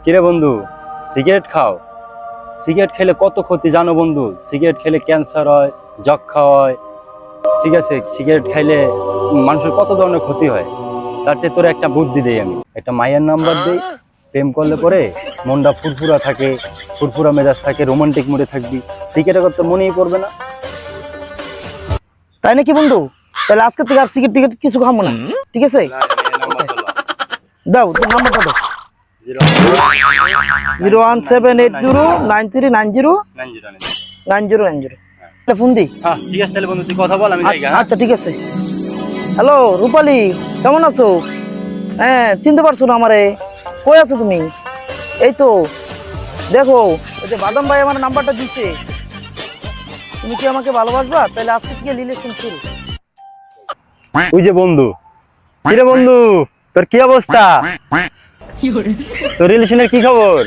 কিরে বন্ধু, সিগারেট খাও? সিগারেট খেলে কত ক্ষতি জানো বন্ধু? সিগারেট খেলে ক্যান্সার হয়, যক্ষা হয়। ঠিক আছে, সিগারেট খাইলে মানুষের কত ধরনের ক্ষতি হয়। তাতে তোর একটা বুদ্ধি দেই, আমি একটা মায়ের নাম্বার দেই। প্রেম করলে পরে মনটা ফুরফুরা থাকে, ফুরফুরা মেজাজ থাকে, রোমান্টিক মুডে থাকবি। সিগারেট করতে মনেই পড়বে না। তাই নাকি বন্ধু? তাহলে আজকে থেকে আর সিগারেট টিকেট কিছু খাবো না, ঠিক আছে? দাও তোর নাম্বারটা দাও। 0178093909090 ফোন দি। হ্যাঁ ঠিক আছে, তাহলে বন্ধু তুই কথা বল, আমি যাই। আচ্ছা ঠিক আছে। হ্যালো রূপালী, কেমন আছো? হ্যাঁ, চিনতে পারছো না আমারে? কই আছো তুমি? এই তো দেখো, ওই যে বাদাম ভাই আমার নাম্বারটা দিচ্ছে। তুমি কি আমাকে ভালোবাসবা? তাহলে আজকে থেকে রিলেশন শুরু। ওই যে বন্ধু, কিরে বন্ধু, তোর কি অবস্থা? তোর রিলেশনের কি খবর?